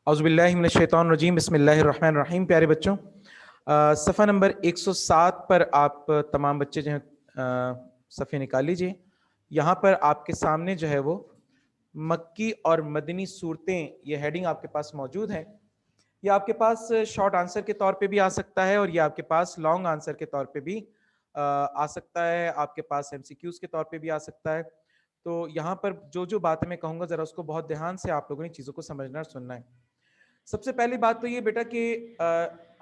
اعوذ باللہ من الشیطان الرجیم، بسم اللہ الرحمن الرحیم۔ پیارے بچوں، صفحہ نمبر 107 پر آپ تمام بچے جو ہیں صفحے نکال لیجئے۔ یہاں پر آپ کے سامنے جو ہے وہ مکی اور مدنی صورتیں، یہ ہیڈنگ آپ کے پاس موجود ہے۔ یہ آپ کے پاس شارٹ آنسر کے طور پہ بھی آ سکتا ہے اور یہ آپ کے پاس لانگ آنسر کے طور پہ بھی آ سکتا ہے، آپ کے پاس ایم سی کیوز کے طور پہ بھی آ سکتا ہے۔ تو یہاں پر جو باتیں میں کہوں گا ذرا اس کو بہت دھیان سے آپ لوگوں نے چیزوں کو سمجھنا اور سننا ہے۔ سب سے پہلی بات تو یہ بیٹا کہ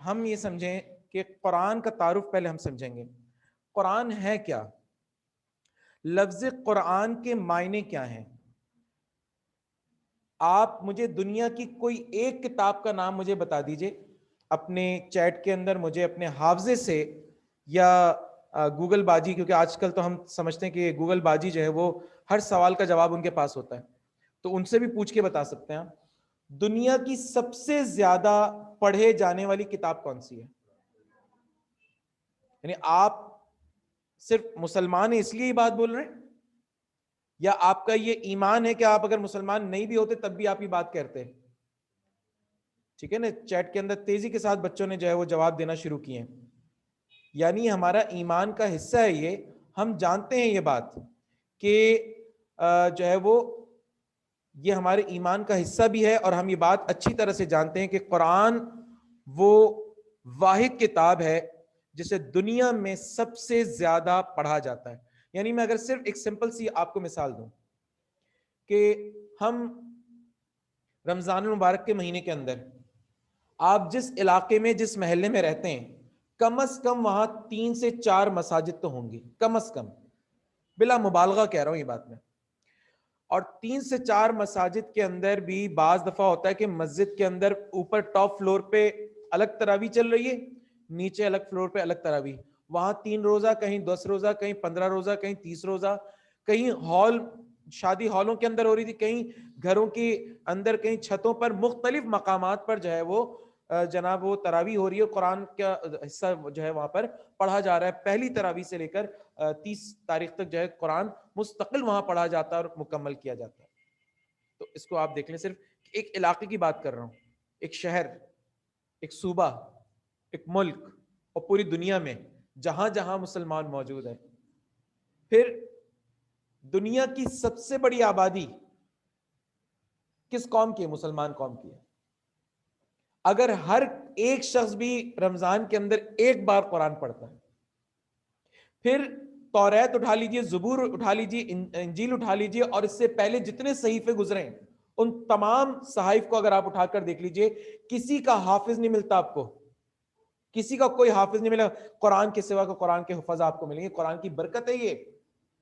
ہم یہ سمجھیں کہ قرآن کا تعارف پہلے ہم سمجھیں گے۔ قرآن ہے کیا؟ لفظ قرآن کے معنی کیا ہیں؟ آپ مجھے دنیا کی کوئی ایک کتاب کا نام مجھے بتا دیجئے اپنے چیٹ کے اندر، مجھے اپنے حافظے سے یا گوگل باجی، کیونکہ آج کل تو ہم سمجھتے ہیں کہ گوگل باجی جو ہے وہ ہر سوال کا جواب ان کے پاس ہوتا ہے، تو ان سے بھی پوچھ کے بتا سکتے ہیں۔ دنیا کی سب سے زیادہ پڑھے جانے والی کتاب کون سی ہے؟ یعنی آپ صرف مسلمان ہیں اس لیے یہ بات بول رہے ہیں، یا آپ کا یہ ایمان ہے کہ آپ اگر مسلمان نہیں بھی ہوتے تب بھی آپ یہ بات کرتے ہیں؟ ٹھیک ہے نا؟ چیٹ کے اندر تیزی کے ساتھ بچوں نے جو ہے وہ جواب دینا شروع کیے ہیں، یعنی ہمارا ایمان کا حصہ ہے یہ۔ ہم جانتے ہیں یہ بات کہ جو ہے وہ یہ ہمارے ایمان کا حصہ بھی ہے، اور ہم یہ بات اچھی طرح سے جانتے ہیں کہ قرآن وہ واحد کتاب ہے جسے دنیا میں سب سے زیادہ پڑھا جاتا ہے۔ یعنی میں اگر صرف ایک سمپل سی آپ کو مثال دوں کہ ہم رمضان المبارک کے مہینے کے اندر آپ جس علاقے میں، جس محلے میں رہتے ہیں، کم از کم وہاں 3 سے 4 مساجد تو ہوں گی، کم از کم، بلا مبالغہ کہہ رہا ہوں یہ بات میں۔ اور 3 سے 4 مساجد کے اندر بھی بعض دفعہ ہوتا ہے کہ مسجد کے اندر اوپر ٹاپ فلور پہ الگ تراویح چل رہی ہے، نیچے الگ فلور پہ الگ تراویح، وہاں 3 روزہ، کہیں 10 روزہ، کہیں 15 روزہ، کہیں 30 روزہ، کہیں ہال، شادی ہالوں کے اندر ہو رہی تھی، کہیں گھروں کے اندر، کہیں چھتوں پر، مختلف مقامات پر جو ہے وہ جناب وہ تراویح ہو رہی ہے، قرآن کا حصہ جو ہے وہاں پر پڑھا جا رہا ہے۔ پہلی تراویح سے لے کر 30 تاریخ تک جو ہے قرآن مستقل وہاں پڑھا جاتا ہے اور مکمل کیا جاتا ہے۔ تو اس کو آپ دیکھ لیں، صرف ایک علاقے کی بات کر رہا ہوں، ایک شہر، ایک صوبہ، ایک ملک، اور پوری دنیا میں جہاں جہاں مسلمان موجود ہیں۔ پھر دنیا کی سب سے بڑی آبادی کس قوم کی ہے؟ مسلمان قوم کی ہے۔ اگر ہر ایک شخص بھی رمضان کے اندر ایک بار قرآن پڑھتا ہے، پھر توریت اٹھا لیجئے، زبور اٹھا لیجئے، انجیل اٹھا لیجئے، اور اس سے پہلے جتنے صحیفے گزرے ہیں ان تمام صحائف کو اگر آپ اٹھا کر دیکھ لیجئے، کسی کا حافظ نہیں ملتا آپ کو، کسی کا کوئی حافظ نہیں ملے قرآن کے سوا، کا قرآن کے حفظ آپ کو ملیں گے۔ قرآن کی برکت ہے یہ،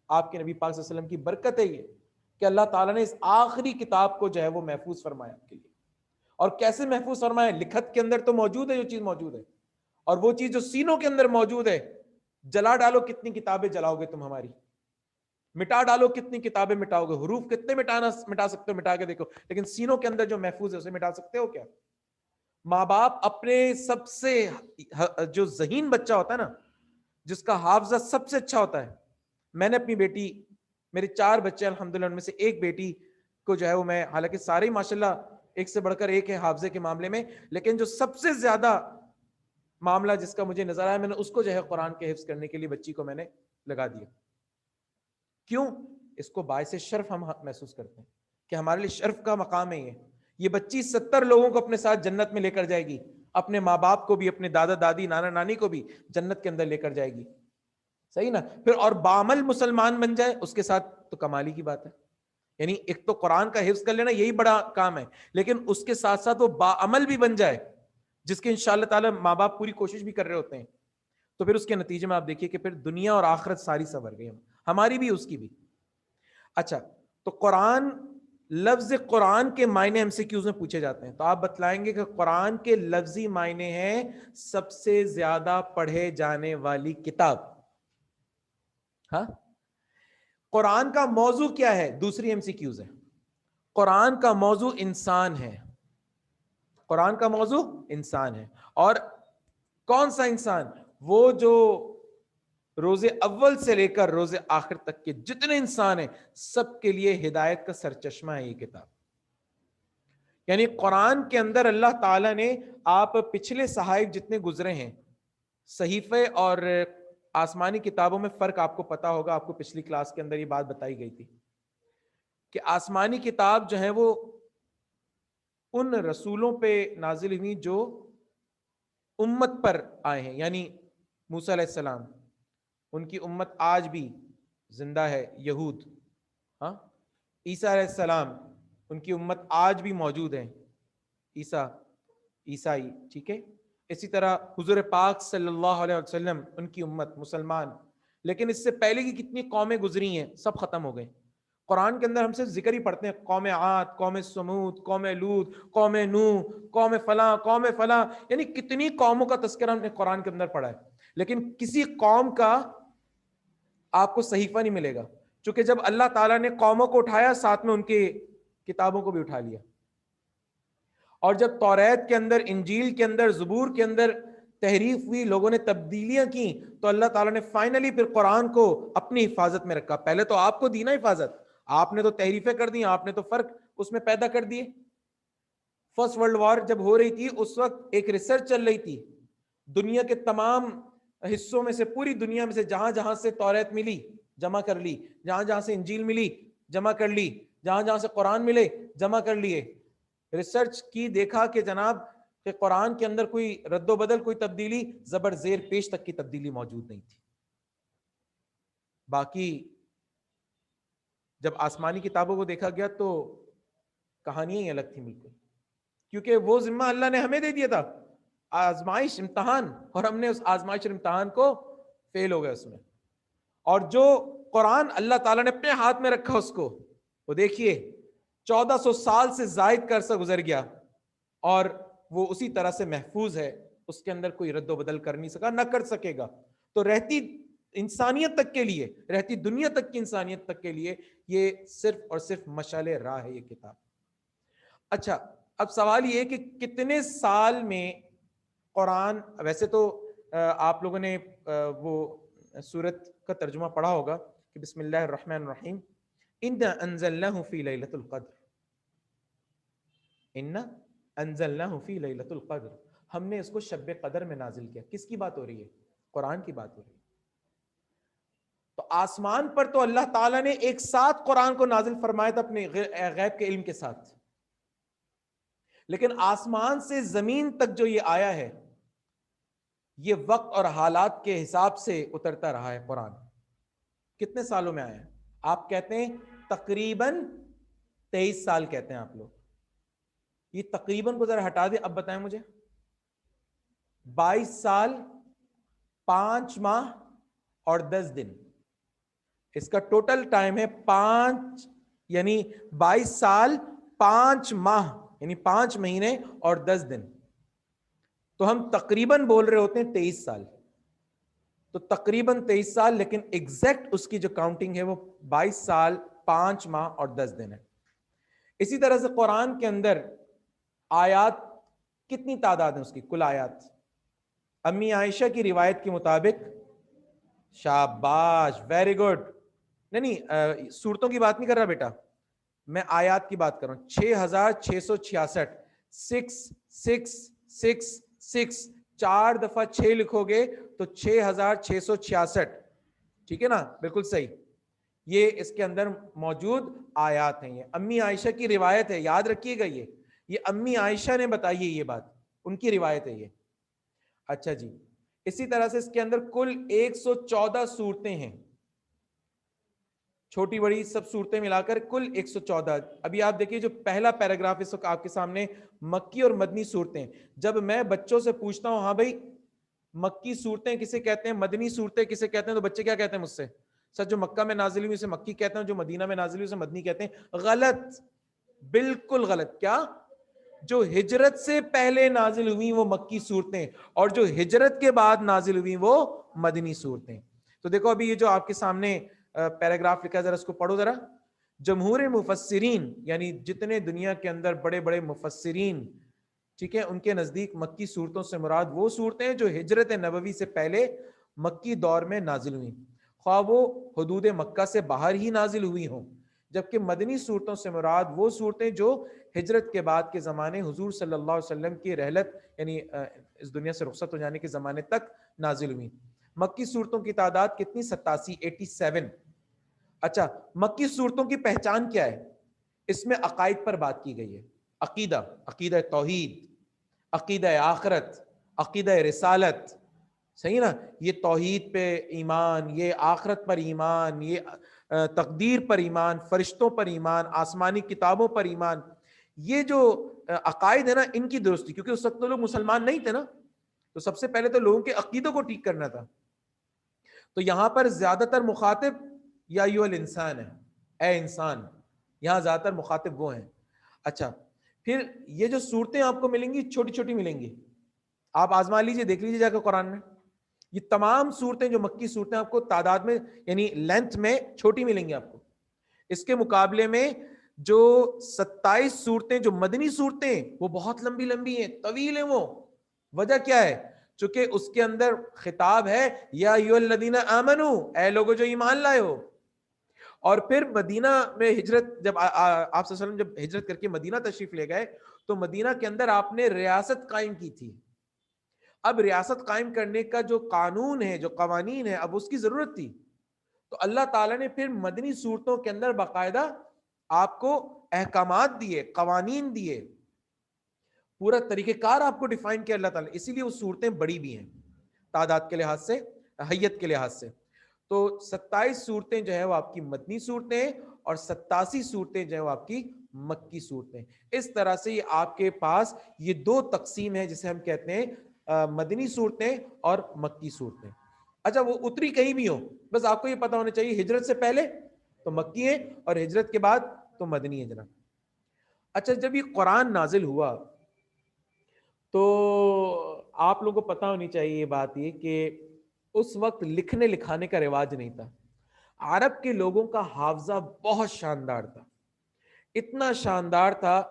آپ کے نبی پاک صلی اللہ علیہ وسلم کی برکت ہے یہ کہ اللہ تعالیٰ نے اس آخری کتاب کو جو ہے وہ محفوظ فرمایا آپ کے لیے۔ اور کیسے محفوظ فرمایا؟ لکھت کے اندر تو موجود ہے جو چیز موجود ہے، اور وہ چیز جو سینوں کے اندر موجود ہے، جلا ڈالو کتنی کتابیں جلاؤ گے تم ہماری، مٹا ڈالو کتنی کتابیں مٹاؤ گے، حروف کتنے مٹا سکتے ہو، مٹا کے دیکھو، لیکن سینوں کے اندر جو محفوظ ہے اسے مٹا سکتے ہو کیا؟ ماں باپ اپنے سب سے جو ذہین بچہ ہوتا ہے نا، جس کا حافظہ سب سے اچھا ہوتا ہے، میں نے اپنی بیٹی، میرے 4 بچے الحمدللہ، ان میں سے ایک بیٹی کو جو ہے وہ میں، حالانکہ سارے ہی ماشاءاللہ ایک سے بڑھ کر ایک ہے حافظے کے معاملے میں، لیکن جو سب سے زیادہ معاملہ جس کا مجھے نظر آیا، میں نے اس کو جو ہے قرآن کے حفظ کرنے کے لیے بچی کو میں نے لگا دیا۔ کیوں؟ اس کو باعث شرف ہم محسوس کرتے ہیں کہ ہمارے لیے شرف کا مقام ہے یہ بچی 70 لوگوں کو اپنے ساتھ جنت میں لے کر جائے گی، اپنے ماں باپ کو بھی، اپنے دادا دادی، نانا نانی کو بھی جنت کے اندر لے کر جائے گی، صحیح نا؟ پھر اور بعمل مسلمان بن جائے اس کے ساتھ تو کمالی کی بات ہے۔ یعنی ایک تو قرآن کا حفظ کر لینا یہی بڑا کام ہے، لیکن اس کے ساتھ ساتھ وہ باعمل بھی بن جائے، جس کے انشاءاللہ تعالی ماں باپ پوری کوشش بھی کر رہے ہوتے ہیں، تو پھر اس کے نتیجے میں آپ دیکھیے کہ پھر دنیا اور آخرت ساری سنور گئی، ہماری بھی اس کی بھی۔ اچھا، تو قرآن، لفظ قرآن کے معنی ہم سے کیوں میں پوچھے جاتے ہیں، تو آپ بتلائیں گے کہ قرآن کے لفظی معنی ہیں سب سے زیادہ پڑھے جانے والی کتاب۔ ہاں، قرآن کا موضوع کیا ہے؟ دوسری ایم سی کیوز ہے۔ قرآن کا موضوع انسان ہے، قرآن کا موضوع انسان ہے، اور کون سا انسان؟ وہ جو روز اول سے لے کر روز آخر تک کے جتنے انسان ہیں، سب کے لیے ہدایت کا سرچشمہ ہے یہ کتاب۔ یعنی قرآن کے اندر اللہ تعالیٰ نے آپ پچھلے صحائف جتنے گزرے ہیں، صحیفے اور آسمانی کتابوں میں فرق آپ کو پتا ہوگا، آپ کو پچھلی کلاس کے اندر یہ بات بتائی گئی تھی کہ آسمانی کتاب جو ہے وہ ان رسولوں پہ نازل ہوئی جو امت پر آئے ہیں، یعنی موسیٰ علیہ السلام، ان کی امت آج بھی زندہ ہے، یہود، ہاں، عیسیٰ علیہ السلام، ان کی امت آج بھی موجود ہے، عیسائی، ٹھیک ہے، اسی طرح حضور پاک صلی اللہ علیہ وسلم، ان کی امت مسلمان، لیکن اس سے پہلے کی کتنی قومیں گزری ہیں سب ختم ہو گئے۔ قرآن کے اندر ہم صرف ذکر ہی پڑھتے ہیں، قوم عاد، قوم سمود، قوم لوط، قوم نوح، قوم فلاں، قوم فلاں، یعنی کتنی قوموں کا تذکرہ ہم نے قرآن کے اندر پڑھا ہے، لیکن کسی قوم کا آپ کو صحیفہ نہیں ملے گا، چونکہ جب اللہ تعالیٰ نے قوموں کو اٹھایا ساتھ میں ان کی کتابوں کو بھی اٹھا لیا، اور جب توریت کے اندر، انجیل کے اندر، زبور کے اندر تحریف ہوئی، لوگوں نے تبدیلیاں کی، تو اللہ تعالیٰ نے فائنلی پھر قرآن کو اپنی حفاظت میں رکھا۔ پہلے تو آپ کو دی نا حفاظت، آپ نے تو تحریفیں کر دی، آپ نے تو فرق اس میں پیدا کر دیے۔ فرسٹ ورلڈ وار جب ہو رہی تھی اس وقت ایک ریسرچ چل رہی تھی، دنیا کے تمام حصوں میں سے، پوری دنیا میں سے جہاں جہاں سے توریت ملی جمع کر لی، جہاں جہاں سے انجیل ملی جمع کر لی، جہاں جہاں سے قرآن ملے جمع کر لیے۔ ریسرچ کی، دیکھا کہ جناب کہ قرآن کے اندر کوئی رد و بدل، کوئی تبدیلی، زبر زیر پیش تک کی تبدیلی موجود نہیں تھی۔ باقی جب آسمانی کتابوں کو دیکھا گیا تو کہانیاں ہی الگ تھیں بالکل، کیونکہ وہ ذمہ اللہ نے ہمیں دے دیا تھا، آزمائش، امتحان، اور ہم نے اس آزمائش اور امتحان کو فیل ہو گئے اس میں۔ اور جو قرآن اللہ تعالیٰ نے اپنے ہاتھ میں رکھا اس کو، وہ دیکھیے 1400 سال سے زائد کا عرصہ گزر گیا اور وہ اسی طرح سے محفوظ ہے، اس کے اندر کوئی رد و بدل کر نہیں سکا، نہ کر سکے گا۔ تو رہتی انسانیت تک کے لیے، رہتی دنیا تک کی انسانیت تک کے لیے یہ صرف اور صرف مشعل راہ ہے یہ کتاب۔ اچھا، اب سوال یہ ہے کہ کتنے سال میں قرآن، ویسے تو آپ لوگوں نے وہ سورت کا ترجمہ پڑھا ہوگا کہ بسم اللہ الرحمن الرحیم، اِنَّا أَنزَلْنَاهُ فِي لَيْلَةِ الْقَدْرِ، اِنَّا أَنزَلْنَاهُ فِي لَيْلَةِ الْقَدْرِ، ہم نے اس کو شب قدر میں نازل کیا۔ کس کی بات ہو رہی ہے؟ قرآن کی بات ہو رہی ہے۔ تو آسمان پر تو اللہ تعالیٰ نے ایک ساتھ قرآن کو نازل فرمایا تھا اپنے غیب کے علم کے ساتھ، لیکن آسمان سے زمین تک جو یہ آیا ہے، یہ وقت اور حالات کے حساب سے اترتا رہا ہے۔ قرآن کتنے سالوں میں آیا ہے؟ آپ کہتے ہیں تقریباً 23 سال کہتے ہیں آپ لوگ، یہ تقریباً کو ذرا ہٹا دیں، اب بتائیں مجھے۔ 22 سال 5 ماہ اور 10 دن، اس کا ٹوٹل ٹائم ہے 5، یعنی 22 سال 5 ماہ، یعنی 5 مہینے اور 10 دن، تو ہم تقریباً بول رہے ہوتے ہیں 23 سال، تو تقریباً 23 سال، لیکن ایگزیکٹ اس کی جو کاؤنٹنگ ہے وہ 22 سال 5 ماہ اور 10 دن ہے۔ اسی طرح سے قرآن کے اندر آیات کتنی تعداد ہے اس کی؟ کل آیات، امی عائشہ کی روایت کے مطابق، شاباش، ویری گڈ، نہیں صورتوں کی بات نہیں کر رہا بیٹا، میں آیات کی بات کر رہا ہوں۔ 6666، 666، 4 دفعہ 6 لکھو گے تو 6666، ٹھیک ہے نا؟ بالکل صحیح، یہ اس کے اندر موجود آیات ہیں۔ یہ امی عائشہ کی روایت ہے، یاد رکھیے گا، یہ امی عائشہ نے بتائی ہے یہ بات، ان کی روایت ہے یہ۔ اچھا جی، اسی طرح سے اس کے اندر کل 114 صورتیں ہیں، چھوٹی بڑی سب صورتیں ملا کر کل 114۔ ابھی آپ دیکھیے جو پہلا پیراگراف اس وقت آپ کے سامنے، مکی اور مدنی صورتیں، جب میں بچوں سے پوچھتا ہوں ہاں بھائی مکی صورتیں کسے کہتے ہیں، مدنی صورتیں کسے کہتے ہیں، تو بچے کیا کہتے ہیں مجھ سے؟ سر جو مکہ میں نازل ہوئی اسے مکی کہتے ہیں، جو مدینہ میں نازل ہوئی اسے مدنی کہتے ہیں۔ غلط، بالکل غلط۔ کیا؟ جو ہجرت سے پہلے نازل ہوئی وہ مکی صورتیں، اور جو ہجرت کے بعد نازل ہوئی وہ مدنی صورتیں۔ تو دیکھو ابھی یہ جو آپ کے سامنے پیراگراف لکھا ہے، ذرا اس کو پڑھو ذرا۔ جمہور مفسرین، یعنی جتنے دنیا کے اندر بڑے بڑے مفسرین، ٹھیک ہے، ان کے نزدیک مکی صورتوں سے مراد وہ صورتیں جو ہجرت نبوی سے پہلے مکی دور میں نازل ہوئی، خواہ وہ حدود مکہ سے باہر ہی نازل ہوئی ہوں، جبکہ مدنی صورتوں سے مراد وہ صورتیں جو ہجرت کے بعد کے زمانے حضور صلی اللہ علیہ وسلم کی رحلت یعنی اس دنیا سے رخصت ہو جانے کے زمانے تک نازل ہوئی. مکی صورتوں کی تعداد کتنی؟ 87. اچھا مکی صورتوں کی پہچان کیا ہے؟ اس میں عقائد پر بات کی گئی ہے. عقیدہ توحید، عقیدہ آخرت، عقیدہ رسالت، صحیح نا، یہ توحید پہ ایمان، یہ آخرت پر ایمان، یہ تقدیر پر ایمان، فرشتوں پر ایمان، آسمانی کتابوں پر ایمان. یہ جو عقائد ہے نا ان کی درستی، کیونکہ اس وقت تو لوگ مسلمان نہیں تھے نا، تو سب سے پہلے تو لوگوں کے عقیدوں کو ٹھیک کرنا تھا. تو یہاں پر زیادہ تر مخاطب یا ایھا الانسان ہے، اے انسان، یہاں زیادہ تر مخاطب وہ ہیں. اچھا پھر یہ جو صورتیں آپ کو ملیں گی چھوٹی چھوٹی ملیں گی، آپ آزما لیجئے، دیکھ لیجئے جا کے قرآن میں. یہ تمام صورتیں جو مکی صورتیں آپ کو تعداد میں یعنی لینتھ میں چھوٹی ملیں گی آپ کو. اس کے مقابلے میں جو 27 صورتیں جو مدنی صورتیں وہ بہت لمبی لمبی ہیں، طویل ہیں. وہ وجہ کیا ہے؟ چونکہ اس کے اندر خطاب ہے یا ایھا الذین آمنو، اے لوگو جو ایمان لائے ہو. اور پھر مدینہ میں ہجرت، جب آپ صلی اللہ علیہ وسلم جب ہجرت کر کے مدینہ تشریف لے گئے تو مدینہ کے اندر آپ نے ریاست قائم کی تھی. اب ریاست قائم کرنے کا جو قانون ہے، جو قوانین ہے، اب اس کی ضرورت تھی. تو اللہ تعالیٰ نے پھر مدنی صورتوں کے اندر باقاعدہ آپ کو احکامات دیے، قوانین دیے، پورا طریقہ کار آپ کو ڈیفائن کیا اللہ تعالیٰ. اسی لیے وہ صورتیں بڑی بھی ہیں تعداد کے لحاظ سے، حیت کے لحاظ سے. تو 27 صورتیں جو ہے وہ آپ کی مدنی صورتیں اور 87 صورتیں جو ہے وہ آپ کی مکی صورتیں. اس طرح سے یہ آپ کے پاس یہ دو تقسیم ہے جسے ہم کہتے ہیں مدنی صورتیں اور مکی صورتیں. اچھا وہ اتری کہیں بھی ہو، بس آپ کو یہ پتا ہونا چاہیے ہجرت سے پہلے تو مکی ہے اور ہجرت کے بعد تو مدنی ہے جناب. اچھا جب یہ قرآن نازل ہوا تو آپ لوگوں کو پتا ہونی چاہیے یہ بات یہ کہ اس وقت لکھنے لکھانے کا رواج نہیں تھا. عرب کے لوگوں کا حافظہ بہت شاندار تھا، اتنا شاندار تھا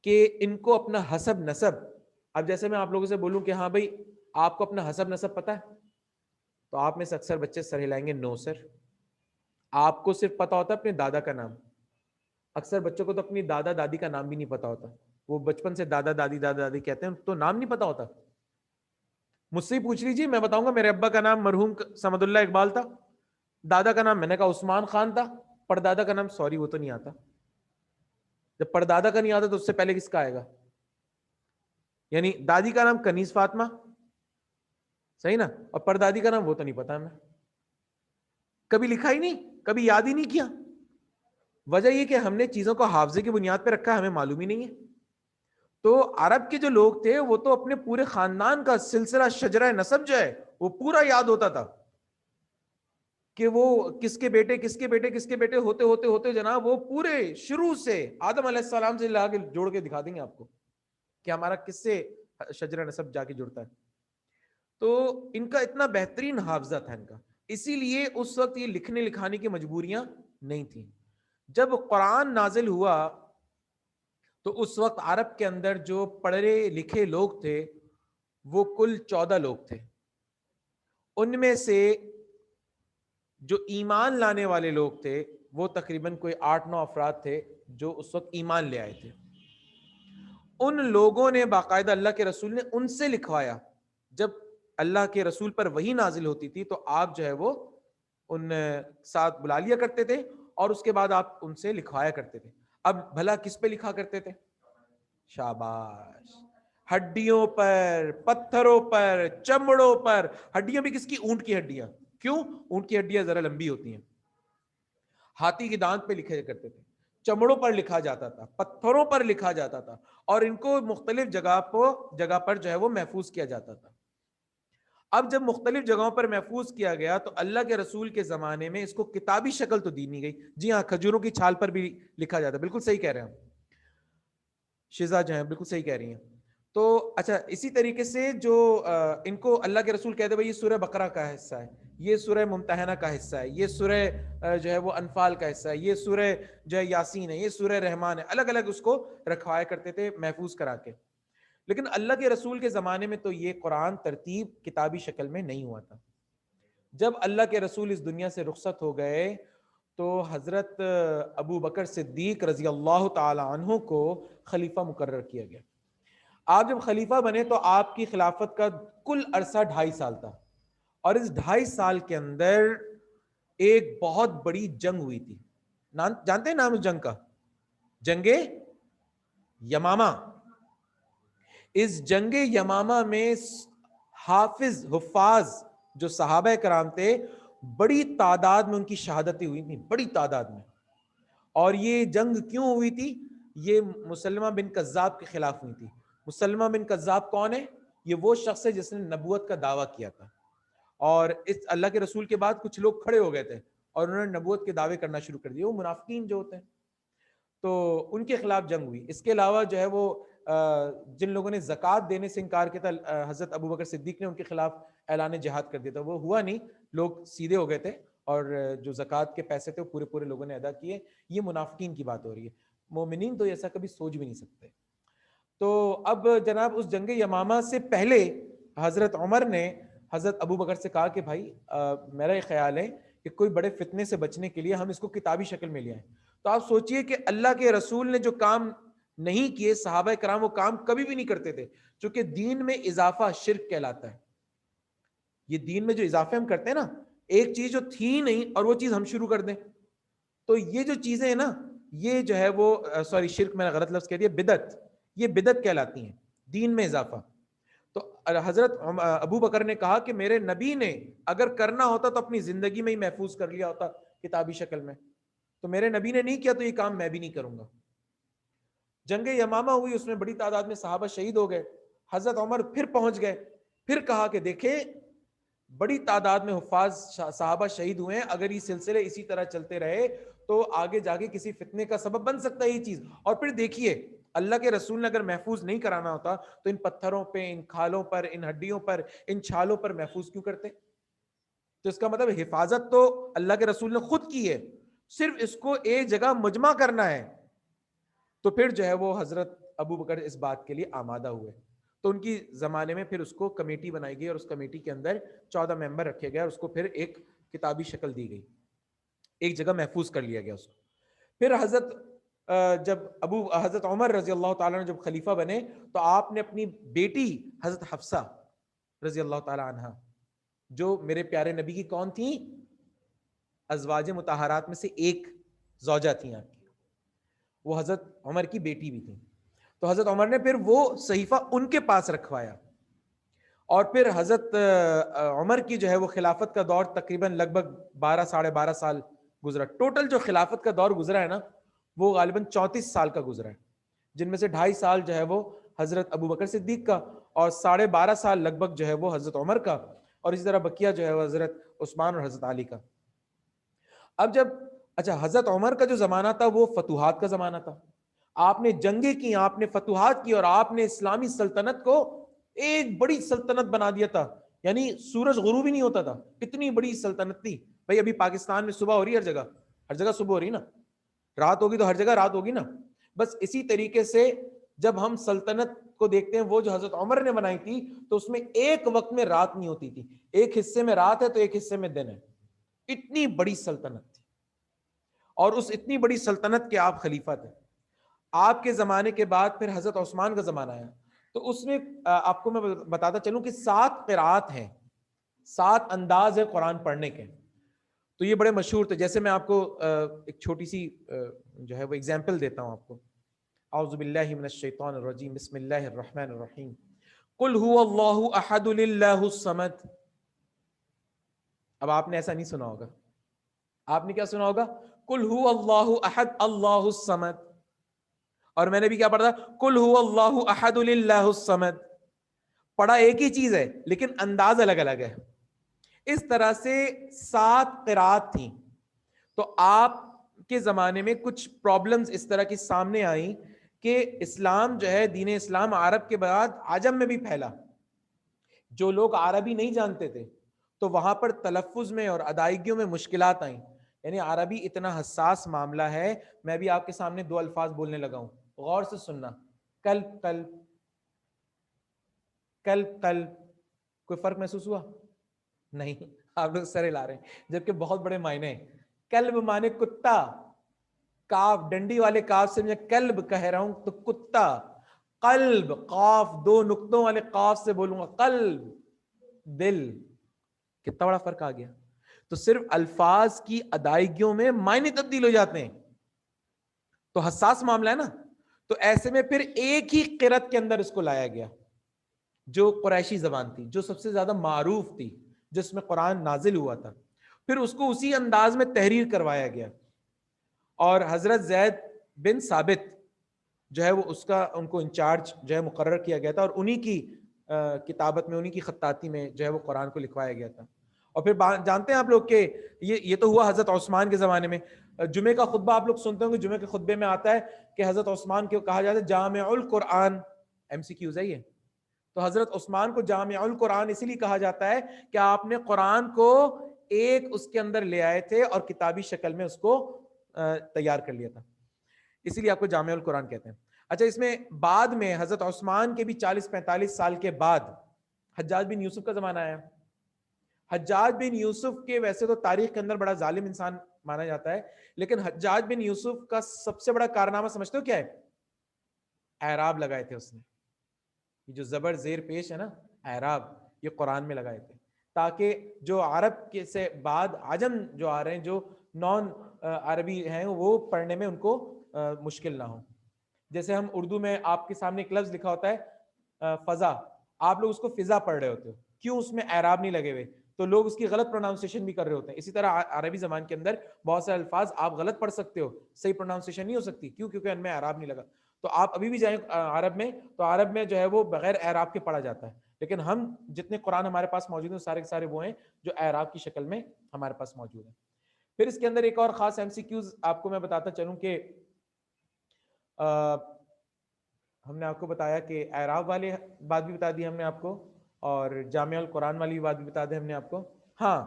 کہ ان کو اپنا حسب نسب، اب جیسے میں آپ لوگوں سے بولوں کہ ہاں بھائی آپ کو اپنا حسب نسب پتا ہے، تو آپ میں سے اکثر بچے سر ہلائیں گے نو سر. آپ کو صرف پتا ہوتا ہے اپنے دادا کا نام. اکثر بچوں کو تو اپنی دادا دادی کا نام بھی نہیں پتا ہوتا، وہ بچپن سے دادا دادی کہتے ہیں تو نام نہیں پتا ہوتا. مجھ سے ہی پوچھ لیجیے، میں بتاؤں گا میرے ابا کا نام مرحوم صمد اللہ اقبال تھا، دادا کا نام میں نے کہا عثمان خان تھا، پردادا کا نام سوری وہ تو نہیں آتا. جب پردادا کا نہیں آتا تو اس سے پہلے کس کا آئے گا؟ یعنی دادی کا نام کنیز فاطمہ، صحیح نا، اور پردادی کا نام وہ تو نہیں پتا ہمیں، کبھی لکھا ہی نہیں، کبھی یاد ہی نہیں کیا. وجہ یہ کہ ہم نے چیزوں کو حافظے کی بنیاد پہ رکھا، ہمیں معلوم ہی نہیں ہے. تو عرب کے جو لوگ تھے وہ تو اپنے پورے خاندان کا سلسلہ شجرہ نسب جو ہے وہ پورا یاد ہوتا تھا کہ وہ کس کے بیٹے کس کے بیٹے کس کے بیٹے ہوتے ہوتے ہوتے جناب وہ پورے شروع سے آدم علیہ السلام سے لا کے جوڑ کے دکھا دیں گے آپ کو کہ ہمارا کس سے شجرہ نسب جا کے جڑتا ہے. تو ان کا اتنا بہترین حافظہ تھا ان کا، اسی لیے اس وقت یہ لکھنے لکھانے کی مجبوریاں نہیں تھیں. جب قرآن نازل ہوا تو اس وقت عرب کے اندر جو پڑھے لکھے لوگ تھے وہ کل 14 لوگ تھے. ان میں سے جو ایمان لانے والے لوگ تھے وہ تقریباً کوئی 8-9 افراد تھے جو اس وقت ایمان لے آئے تھے. ان لوگوں نے باقاعدہ اللہ کے رسول نے ان سے لکھوایا. جب اللہ کے رسول پر وحی نازل ہوتی تھی تو آپ جو ہے وہ ان ساتھ بلا لیا کرتے تھے اور اس کے بعد آپ ان سے لکھوایا کرتے تھے. اب بھلا کس پہ لکھا کرتے تھے؟ شاباش، ہڈیوں پر، پتھروں پر، چمڑوں پر. ہڈیاں بھی کس کی؟ اونٹ کی ہڈیاں. کیوں؟ اونٹ کی ہڈیاں ذرا لمبی ہوتی ہیں. ہاتھی کی دانت پہ لکھے کرتے تھے، چمڑوں پر لکھا جاتا تھا، پتھروں پر لکھا جاتا تھا، اور ان کو مختلف جگہ پر جو ہے وہ محفوظ کیا جاتا تھا. اب جب مختلف جگہوں پر محفوظ کیا گیا تو اللہ کے رسول کے زمانے میں اس کو کتابی شکل تو دی نہیں گئی. جی ہاں، کھجوروں کی چھال پر بھی لکھا جاتا ہے، بالکل صحیح کہہ رہے ہیں شزا جو ہیں، بالکل صحیح کہہ رہی ہیں. تو اچھا اسی طریقے سے جو ان کو اللہ کے رسول کہتے بھائی یہ سورہ بقرہ کا حصہ ہے، یہ سورہ ممتحنہ کا حصہ ہے، یہ سورہ جو ہے وہ انفال کا حصہ ہے، یہ سورہ جو ہے یاسین ہے، یہ سورہ رحمان ہے. الگ الگ اس کو رکھوایا کرتے تھے محفوظ کرا کے. لیکن اللہ کے رسول کے زمانے میں تو یہ قرآن ترتیب کتابی شکل میں نہیں ہوا تھا. جب اللہ کے رسول اس دنیا سے رخصت ہو گئے تو حضرت ابو بکر صدیق رضی اللہ تعالی عنہ کو خلیفہ مقرر کیا گیا. آپ جب خلیفہ بنے تو آپ کی خلافت کا کل عرصہ 2.5 سال تھا, اور اس 2.5 سال کے اندر ایک بہت بڑی جنگ ہوئی تھی. جانتے ہیں نام اس جنگ کا؟ جنگ یمامہ. اس جنگ یمامہ میں حفاظ جو صحابہ کرام تھے, بڑی تعداد میں ان کی شہادتیں ہوئی تھیں, بڑی تعداد میں. اور یہ جنگ کیوں ہوئی تھی؟ یہ مسلمہ بن کذاب کے خلاف ہوئی تھی. مسلمہ بن کذاب کون ہے؟ یہ وہ شخص ہے جس نے نبوت کا دعویٰ کیا تھا, اور اس اللہ کے رسول کے بعد کچھ لوگ کھڑے ہو گئے تھے اور انہوں نے نبوت کے دعوے کرنا شروع کر دیے, وہ منافقین جو ہوتے ہیں, تو ان کے خلاف جنگ ہوئی. اس کے علاوہ جو ہے وہ جن لوگوں نے زکوٰۃ دینے سے انکار کیا تھا, حضرت ابو بکر صدیق نے ان کے خلاف اعلان جہاد کر دیا تھا. وہ ہوا نہیں, لوگ سیدھے ہو گئے تھے, اور جو زکوٰۃ کے پیسے تھے وہ پورے لوگوں نے ادا کیے. یہ منافقین کی بات ہو رہی ہے, مومنین تو ایسا کبھی سوچ بھی نہیں سکتے. تو اب جناب اس جنگ یمامہ سے پہلے حضرت عمر نے حضرت ابو بکر سے کہا کہ بھائی میرا یہ خیال ہے کہ کوئی بڑے فتنے سے بچنے کے لیے ہم اس کو کتابی شکل میں لے آئیں. تو آپ سوچئے کہ اللہ کے رسول نے جو کام نہیں کیے, صحابہ کرام وہ کام کبھی بھی نہیں کرتے تھے, چونکہ دین میں اضافہ شرک کہلاتا ہے. یہ دین میں جو اضافے ہم کرتے ہیں نا, ایک چیز جو تھی نہیں اور وہ چیز ہم شروع کر دیں, تو یہ جو چیزیں ہیں نا, یہ جو ہے وہ شرک, میں نے غلط لفظ کہہ دیا, بدعت, یہ بدعت کہلاتی ہیں, دین میں اضافہ. تو حضرت ابو بکر نے کہا کہ میرے نبی نے اگر کرنا ہوتا تو اپنی زندگی میں ہی محفوظ کر لیا ہوتا کتابی شکل میں, تو میرے نبی نے نہیں کیا تو یہ کام میں بھی نہیں کروں گا. جنگ یمامہ ہوئی, اس میں بڑی تعداد میں صحابہ شہید ہو گئے. حضرت عمر پھر پہنچ گئے, پھر کہا کہ دیکھیں بڑی تعداد میں حفاظ صحابہ شہید ہوئے ہیں, اگر یہ سلسلے اسی طرح چلتے رہے تو آگے جا کے کسی فتنے کا سبب بن سکتا ہے یہ چیز. اور پھر دیکھیے اللہ کے رسول نے اگر محفوظ نہیں کرانا ہوتا تو ان پتھروں پہ, ان کھالوں پر, ان ہڈیوں پر, ان چھالوں پر محفوظ کیوں کرتے؟ تو اس کا مطلب حفاظت تو اللہ کے رسول نے خود کی ہے, صرف اس کو ایک جگہ مجمع کرنا ہے. تو پھر جو ہے وہ حضرت ابو بکر اس بات کے لیے آمادہ ہوئے. تو ان کی زمانے میں پھر اس کو کمیٹی بنائی گئی, اور اس کمیٹی کے اندر 14 ممبر رکھے گئے, اور اس کو پھر ایک کتابی شکل دی گئی, ایک جگہ محفوظ کر لیا گیا اس کو. پھر جب حضرت عمر رضی اللہ تعالیٰ نے جب خلیفہ بنے تو آپ نے اپنی بیٹی حضرت حفصہ رضی اللہ تعالیٰ عنہ, جو میرے پیارے نبی کی کون تھیں؟ ازواج مطہرات میں سے ایک زوجہ تھیں آپ کی, وہ حضرت عمر کی بیٹی بھی تھیں. تو حضرت عمر نے پھر وہ صحیفہ ان کے پاس رکھوایا, اور پھر حضرت عمر کی جو ہے وہ خلافت کا دور تقریباً لگ بھگ 12 سال گزرا. ٹوٹل جو خلافت کا دور گزرا ہے نا وہ غالباً 34 سال کا گزرا ہے, جن میں سے 2.5 سال جو ہے وہ حضرت ابو بکر صدیق کا, اور 12.5 سال لگ بھگ جو ہے وہ حضرت عمر کا, اور اسی طرح بقیہ جو ہے وہ حضرت عثمان اور حضرت علی کا. اب جب حضرت عمر کا جو زمانہ تھا وہ فتوحات کا زمانہ تھا, آپ نے جنگیں کی, آپ نے فتوحات کی, اور آپ نے اسلامی سلطنت کو ایک بڑی سلطنت بنا دیا تھا. یعنی سورج غروب ہی نہیں ہوتا تھا, اتنی بڑی سلطنت تھی. بھائی ابھی پاکستان میں صبح ہو رہی ہے, ہر جگہ صبح ہو رہی ہے نا, رات ہوگی تو ہر جگہ رات ہوگی نا. بس اسی طریقے سے جب ہم سلطنت کو دیکھتے ہیں وہ جو حضرت عمر نے بنائی تھی, تو اس میں ایک وقت میں رات نہیں ہوتی تھی, ایک حصے میں رات ہے تو ایک حصے میں دن ہے. اتنی بڑی سلطنت تھی, اور اس اتنی بڑی سلطنت کے آپ خلیفہ تھے. آپ کے زمانے کے بعد پھر حضرت عثمان کا زمانہ آیا, تو اس میں آپ کو میں بتاتا چلوں کہ 7 قرات ہیں, 7 انداز ہے قرآن پڑھنے کے. تو یہ بڑے مشہور تھے. جیسے میں آپ کو ایک چھوٹی سی جو ہے وہ ایگزامپل دیتا ہوں آپ کو. اعوذ باللہ من الشیطان الرجیم, بسم اللہ الرحمن الرحیم, قل هو اللہ احد للہ الصمد. اب آپ نے ایسا نہیں سنا ہوگا, آپ نے کیا سنا ہوگا؟ قل هو اللہ احد اللہ الصمد. اور میں نے بھی کیا پڑھا تھا؟ قل هو اللہ احد للہ الصمد. پڑھا ایک ہی چیز ہے لیکن انداز الگ الگ ہے. اس طرح سے 7 قرات تھیں. تو آپ کے زمانے میں کچھ پرابلمز اس طرح کی سامنے آئیں کہ اسلام جو ہے, دین اسلام عرب کے بعد عجم میں بھی پھیلا. جو لوگ عربی نہیں جانتے تھے تو وہاں پر تلفظ میں اور ادائیگیوں میں مشکلات آئیں. یعنی عربی اتنا حساس معاملہ ہے. میں بھی آپ کے سامنے 2 الفاظ بولنے لگا ہوں, غور سے سننا. قلب قلب, قلب قلب, کوئی فرق محسوس ہوا؟ نہیں, آپ لوگ سر ہلا رہے ہیں, جبکہ بہت بڑے معنی ہیں. کلب مانے کتا، کاف ڈنڈی والے کاف سے میں کلب کہہ رہا ہوں تو کتا. قلب قاف دو نقطوں والے قاف سے بولوں گا قلب دل. کتنا بڑا فرق آ گیا. تو صرف الفاظ کی ادائیگیوں میں معنی تبدیل ہو جاتے ہیں. تو حساس معاملہ ہے نا. تو ایسے میں پھر ایک ہی قرت کے اندر اس کو لایا گیا جو قریشی زبان تھی، جو سب سے زیادہ معروف تھی، جس میں قرآن نازل ہوا تھا. پھر اس کو اسی انداز میں تحریر کروایا گیا. اور حضرت زید بن ثابت جو ہے وہ اس کا ان کو انچارج جو ہے مقرر کیا گیا تھا، اور انہی کی کتابت میں، انہی کی خطاطی میں جو ہے وہ قرآن کو لکھوایا گیا تھا. اور پھر جانتے ہیں آپ لوگ کہ یہ تو ہوا حضرت عثمان کے زمانے میں. جمعے کا خطبہ آپ لوگ سنتے ہوں گے، جمعے کے خطبے میں آتا ہے کہ حضرت عثمان کو کہا جاتا ہے جامع القرآن. ایم سی کیوز ہے یہ. تو حضرت عثمان کو جامع القرآن اسی لیے کہا جاتا ہے کہ آپ نے قرآن کو ایک اس کے اندر لے آئے تھے اور کتابی شکل میں اس کو تیار کر لیا تھا، اسی لیے آپ کو جامع القرآن کہتے ہیں. اچھا، اس میں بعد میں حضرت عثمان کے بھی 40-45 سال کے بعد حجاج بن یوسف کا زمانہ آیا. حجاج بن یوسف کے ویسے تو تاریخ کے اندر بڑا ظالم انسان مانا جاتا ہے، لیکن حجاج بن یوسف کا سب سے بڑا کارنامہ سمجھتے ہو کیا ہے؟ اعراب لگائے تھے اس نے. یہ جو زبر زیر پیش ہے نا، اعراب، یہ قرآن میں لگائے تھے تاکہ جو عرب کے سے بعد عجم جو آ رہے ہیں، جو نان عربی ہیں، وہ پڑھنے میں ان کو مشکل نہ ہو. جیسے ہم اردو میں آپ کے سامنے ایک لفظ لکھا ہوتا ہے فضا، آپ لوگ اس کو فضا پڑھ رہے ہوتے ہو، کیوں؟ اس میں اعراب نہیں لگے ہوئے، تو لوگ اس کی غلط پروناؤنسیشن بھی کر رہے ہوتے ہیں. اسی طرح عربی زبان کے اندر بہت سے الفاظ آپ غلط پڑھ سکتے ہو، صحیح پروناؤنسیشن نہیں ہو سکتی. کیوں؟ کیونکہ ان میں اعراب نہیں لگا. تو آپ ابھی بھی جائیں عرب میں، تو عرب میں جو ہے وہ بغیر اعراب کے پڑھا جاتا ہے. لیکن ہم جتنے قرآن ہمارے پاس موجود ہیں سارے کے سارے وہ ہیں جو اعراب کی شکل میں ہمارے پاس موجود ہیں. پھر اس کے اندر ایک اور خاص ایم سی کیوز آپ کو میں بتاتا چلوں کہ ہم نے آپ کو بتایا کہ اعراب والے بات بھی بتا دی ہم نے آپ کو، اور جامع القرآن والی بات بھی بتا دی ہم نے آپ کو. ہاں،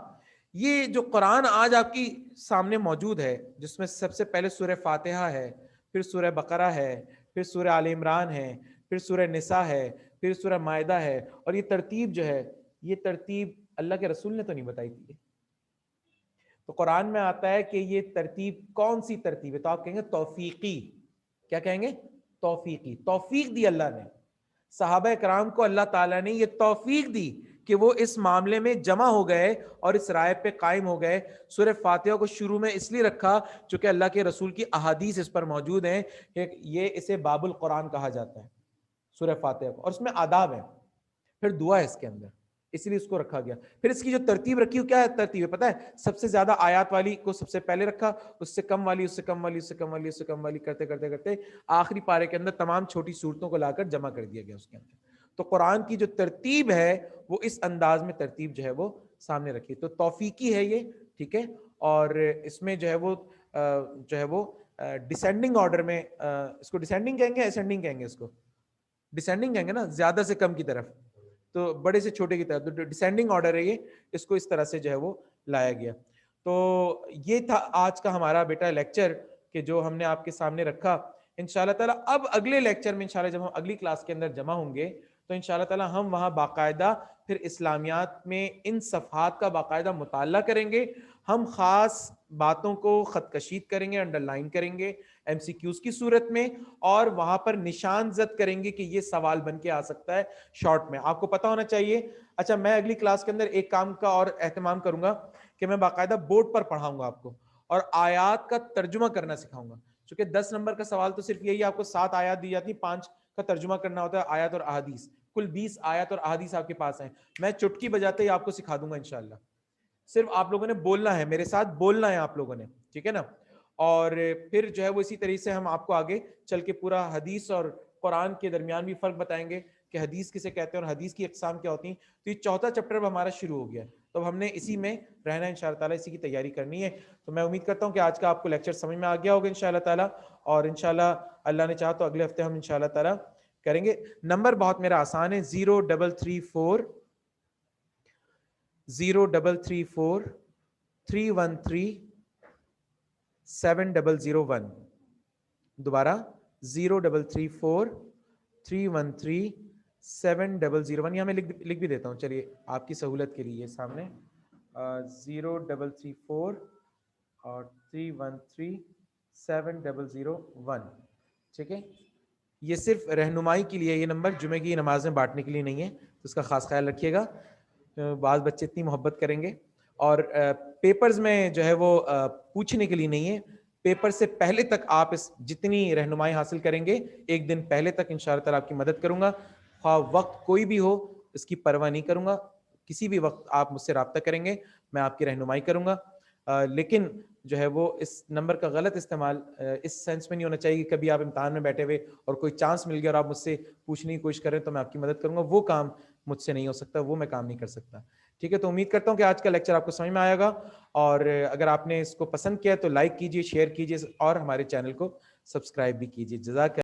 یہ جو قرآن آج آپ کی سامنے موجود ہے، جس میں سب سے پہلے سورہ فاتحہ ہے، پھر سورہ بقرہ ہے، پھر سورہ آل عمران ہے، پھر سورہ نساء ہے، پھر سورہ مائدہ ہے. اور یہ ترتیب جو ہے، یہ ترتیب اللہ کے رسول نے تو نہیں بتائی تھی. تو قرآن میں آتا ہے کہ یہ ترتیب کون سی ترتیب ہے، تو آپ کہیں گے توفیقی. کیا کہیں گے؟ توفیقی. توفیق دی اللہ نے صحابہ کرام کو، اللہ تعالیٰ نے یہ توفیق دی کہ وہ اس معاملے میں جمع ہو گئے اور اس رائے پہ قائم ہو گئے. سورہ فاتحہ کو شروع میں اس لیے رکھا چونکہ اللہ کے رسول کی احادیث اس پر موجود ہیں کہ یہ اسے باب القرآن کہا جاتا ہے، سورہ فاتحہ کو، اور اس میں آداب ہیں، پھر دعا ہے اس کے اندر، اس لیے اس کو رکھا گیا. پھر اس کی جو ترتیب رکھی ہو، کیا ہے ترتیب ہے پتہ ہے؟ سب سے زیادہ آیات والی کو سب سے پہلے رکھا، اس سے کم والی، اس سے کم والی، اس سے کم والی، اس سے کم والی، کرتے کرتے کرتے آخری پارے کے اندر تمام چھوٹی صورتوں کو لا کر جمع کر دیا گیا اس کے اندر. تو قرآن کی جو ترتیب ہے وہ اس انداز میں ترتیب جو ہے وہ سامنے رکھی. تو توفیقی ہے یہ، ٹھیک ہے. اور اس میں جو ہے وہ ڈسینڈنگ آرڈر میں، اس کو ڈسینڈنگ کہیں گے، اسینڈنگ کہیں گے؟ اس کو ڈسینڈنگ کہیں گے نا، زیادہ سے کم کی طرف، تو بڑے سے چھوٹے کی طرف. تو ڈسینڈنگ آرڈر ہے یہ، اس کو اس طرح سے جو ہے وہ لایا گیا. تو یہ تھا آج کا ہمارا بیٹا لیکچر کہ جو ہم نے آپ کے سامنے رکھا. انشاءاللہ تعالیٰ اب اگلے لیکچر میں انشاءاللہ جب ہم اگلی کلاس کے اندر جمع ہوں گے تو انشاءاللہ تعالیٰ ہم وہاں باقاعدہ پھر اسلامیات میں ان صفحات کا باقاعدہ مطالعہ کریں گے. ہم خاص باتوں کو خط کشید کریں گے، انڈر لائن کریں گے ایم سی کیوز کی صورت میں، اور وہاں پر نشان زد کریں گے کہ یہ سوال بن کے آ سکتا ہے شارٹ میں. آپ کو پتا ہونا چاہیے. اچھا، میں اگلی کلاس کے اندر ایک کام کا اور اہتمام کروں گا کہ میں باقاعدہ بورڈ پر پڑھاؤں گا آپ کو، اور آیات کا ترجمہ کرنا سکھاؤں گا. چونکہ 10 نمبر کا سوال تو صرف یہی، آپ کو 7 آیات دی جاتی، 5 کا ترجمہ کرنا ہوتا ہے، آیات اور احادیث. کل 20 آیات اور احادیث آپ کے پاس ہیں. میں چٹکی بجاتے ہی آپ کو سکھا دوں گا انشاءاللہ. صرف آپ لوگوں نے بولنا ہے، میرے ساتھ بولنا ہے آپ لوگوں نے، ٹھیک ہے نا. اور پھر جو ہے وہ اسی طریقے سے ہم آپ کو آگے چل کے پورا حدیث اور قرآن کے درمیان بھی فرق بتائیں گے کہ حدیث کسے کہتے ہیں اور حدیث کی اقسام کیا ہوتی ہیں. تو یہ چوتھا چیپٹر اب ہمارا شروع ہو گیا ہے، تو ہم نے اسی میں رہنا ہے انشاءاللہ تعالیٰ، اسی کی تیاری کرنی ہے. تو میں امید کرتا ہوں کہ آج کا آپ کو لیکچر سمجھ میں آ گیا ہوگا انشاءاللہ تعالیٰ. اور انشاءاللہ اللہ نے چاہا تو اگلے ہفتے ہم انشاءاللہ تعالیٰ کریں گے. نمبر بہت میرا آسان ہے، 0334 313 7001. دوبارہ 0334 313 7001. یہاں میں لکھ بھی دیتا ہوں، چلیے آپ کی سہولت کے لیے سامنے 0334 اور 313701. ٹھیک ہے, یہ صرف رہنمائی کے لیے, یہ نمبر جمعے کی نماز میں بانٹنے کے لیے نہیں ہے, تو اس کا خاص خیال رکھیے گا. بعض بچے اتنی محبت کریں گے. اور پیپرز میں جو ہے وہ پوچھنے کے لیے نہیں ہے, پیپر سے پہلے تک آپ اس جتنی رہنمائی حاصل کریں گے, ایک دن پہلے تک انشاءاللہ تعالیٰ آپ کی مدد کروں گا. خواہ وقت کوئی بھی ہو, اس کی پرواہ نہیں کروں گا. کسی بھی وقت آپ مجھ سے رابطہ کریں گے, میں آپ کی رہنمائی کروں گا. لیکن جو ہے وہ اس نمبر کا غلط استعمال اس سینس میں نہیں ہونا چاہیے کہ کبھی آپ امتحان میں بیٹھے ہوئے اور کوئی چانس مل گیا اور آپ مجھ سے پوچھنے کی کوشش کریں تو میں آپ کی مدد کروں گا. وہ کام مجھ سے نہیں ہو سکتا, وہ میں کام نہیں کر سکتا. ٹھیک ہے, تو امید کرتا ہوں کہ آج کا لیکچر آپ کو سمجھ میں آئے گا, اور اگر آپ نے اس کو پسند کیا تو لائک کیجیے, شیئر کیجیے, اور ہمارے چینل کو سبسکرائب بھی کیجیے. جزاک